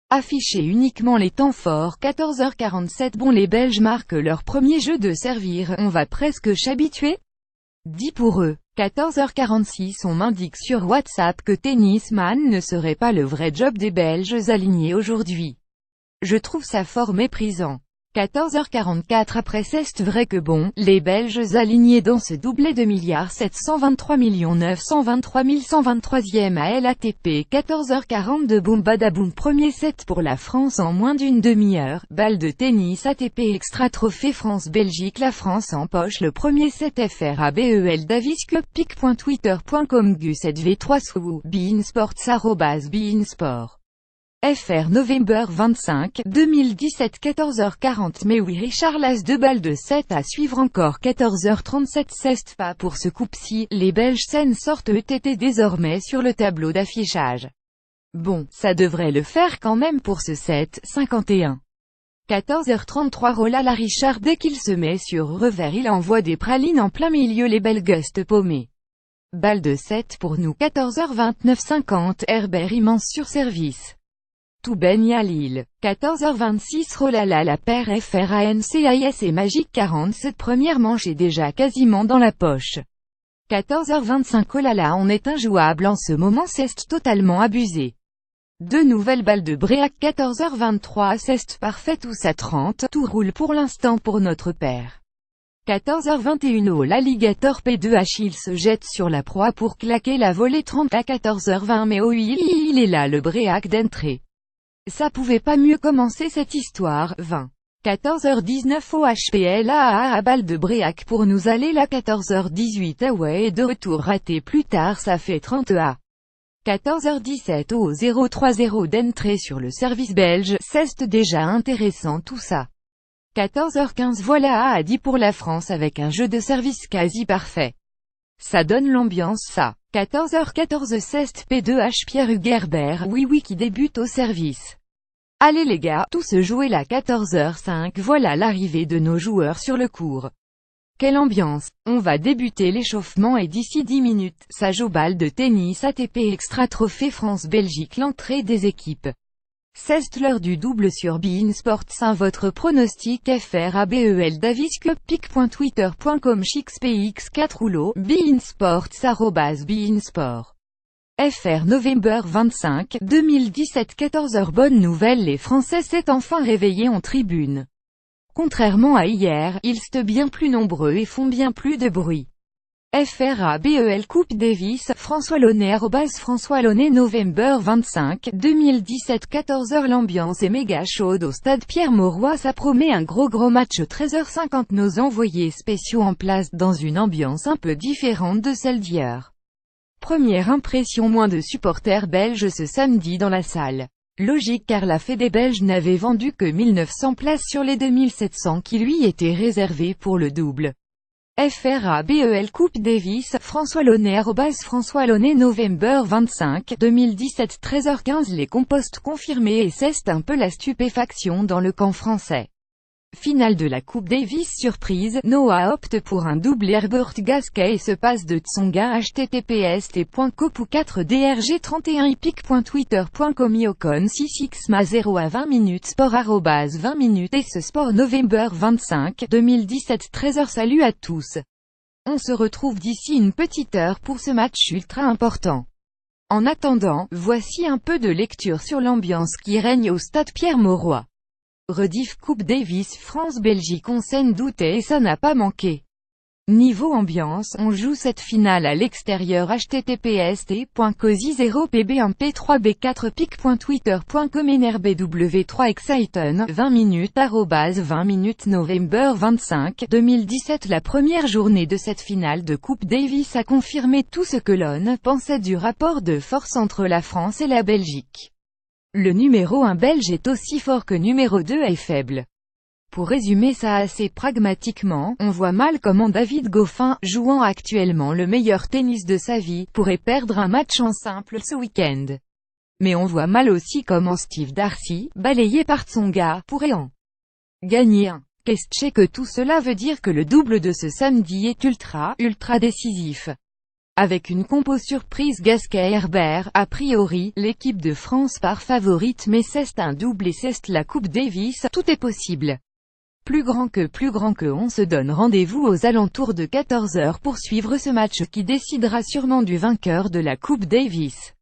Afficher uniquement les temps forts. 14h47. Bon, les Belges marquent leur premier jeu de servir, on va presque s'habituer. Dit pour eux. 14h46. On m'indique sur WhatsApp que tennisman ne serait pas le vrai job des Belges alignés aujourd'hui. Je trouve ça fort méprisant. 14h44. Après, c'est vrai que bon, les Belges alignés dans ce doublé de 723 923 123e à l'ATP. 14h42. Boum badaboum. Premier set pour la France en moins d'une demi-heure. Balle de tennis ATP Extra Trophée France-Belgique. La France empoche le premier set. FRABEL Davis Club pic.twitter.com Gus V3 sous @beInsports. FR November 25, 2017 14h40. Mais oui, Richard Las 2 balles de 7 à suivre encore. 14h37. C'est pas pour ce coup-ci, les Belges s'en sortent ETT désormais sur le tableau d'affichage. Bon, ça devrait le faire quand même pour ce 7-51. 14h33. Rolala Richard, dès qu'il se met sur revers, il envoie des pralines en plein milieu, les Belges paumés. Balle de 7 pour nous. 14h29. 50. Herbert immense sur service. Tout baigne à Lille. 14h26. Rolala, la paire FRANCIS est magique. 47. Première manche est déjà quasiment dans la poche. 14h25. Oh là là, on est injouable en ce moment, c'est totalement abusé. Deux nouvelles balles de Bréac. 14h23. C'est parfait, tous à 30. Tout roule pour l'instant pour notre paire. 14h21. Oh, l'alligator P2H, il se jette sur la proie pour claquer la volée. 30 à 14h20. Mais oh, il est là le Bréac d'entrée. Ça pouvait pas mieux commencer cette histoire. 20. 14h19. OHPLA à balle de Bréac pour nous aller là. 14h18. Away et de retour raté plus tard, ça fait 30 à 14h17. Au 0-3-0 d'entrée sur le service belge. C'est déjà intéressant tout ça. 14h15. Voilà à 10 pour la France avec un jeu de service quasi parfait. Ça donne l'ambiance ça. 14h14. C'est P2H Pierre Hugerbert, oui qui débute au service. Allez les gars, tout se jouait là. 14h05. Voilà l'arrivée de nos joueurs sur le court. Quelle ambiance. On va débuter l'échauffement et d'ici 10 minutes, ça joue. Balle de tennis ATP Extra Trophée France-Belgique. L'entrée des équipes. C'est l'heure du double sur beInsports. Votre pronostic. FRABEL Davis Club pic.twitter.com XPX4 rouleau, beInsports @beInsport. FR November 25, 2017 14h. Bonne nouvelle, les Français s'est enfin réveillés en tribune. Contrairement à hier, ils sont bien plus nombreux et font bien plus de bruit. FRABEL Coupe Davis, François Launay François Launay November 25, 2017 14h. L'ambiance est méga chaude au stade Pierre-Mauroy, ça promet un gros match. 13h50. Nos envoyés spéciaux en place dans une ambiance un peu différente de celle d'hier. Première impression, moins de supporters belges ce samedi dans la salle. Logique car la Fédé belge n'avait vendu que 1900 places sur les 2700 qui lui étaient réservées pour le double. FRABEL Coupe Davis, François Launay François Launay November 25, 2017 13h15. Les compostes confirmés et c'est un peu la stupéfaction dans le camp français. Finale de la Coupe Davis surprise, Noah opte pour un double. Herbert Gasquet et se passe de Tsonga. https://t.co.4drg31 epic.twitter.com Iocon 6xma 0 à 20 minutes sport @20 minutes et ce sport November 25, 2017 13h. Salut à tous. On se retrouve d'ici une petite heure pour ce match ultra important. En attendant, voici un peu de lecture sur l'ambiance qui règne au stade Pierre-Mauroy. Rediff Coupe Davis France-Belgique, on s'en doutait et ça n'a pas manqué. Niveau ambiance, on joue cette finale à l'extérieur. https://t.cosi0pb1p3b4 pic.twitter.com nrbw3 Exciton 20 minutes @20 minutes November 25, 2017. La première journée de cette finale de Coupe Davis a confirmé tout ce que l'on pensait du rapport de force entre la France et la Belgique. Le numéro 1 belge est aussi fort que numéro 2 est faible. Pour résumer ça assez pragmatiquement, on voit mal comment David Goffin, jouant actuellement le meilleur tennis de sa vie, pourrait perdre un match en simple ce week-end. Mais on voit mal aussi comment Steve Darcy, balayé par Tsonga, pourrait en gagner un. Qu'est-ce que tout cela veut dire que le double de ce samedi est ultra décisif. Avec une compo surprise Gasquet-Herbert, a priori, l'équipe de France part favorite mais c'est un double et c'est la Coupe Davis, tout est possible. Plus grand que on se donne rendez-vous aux alentours de 14 h pour suivre ce match qui décidera sûrement du vainqueur de la Coupe Davis.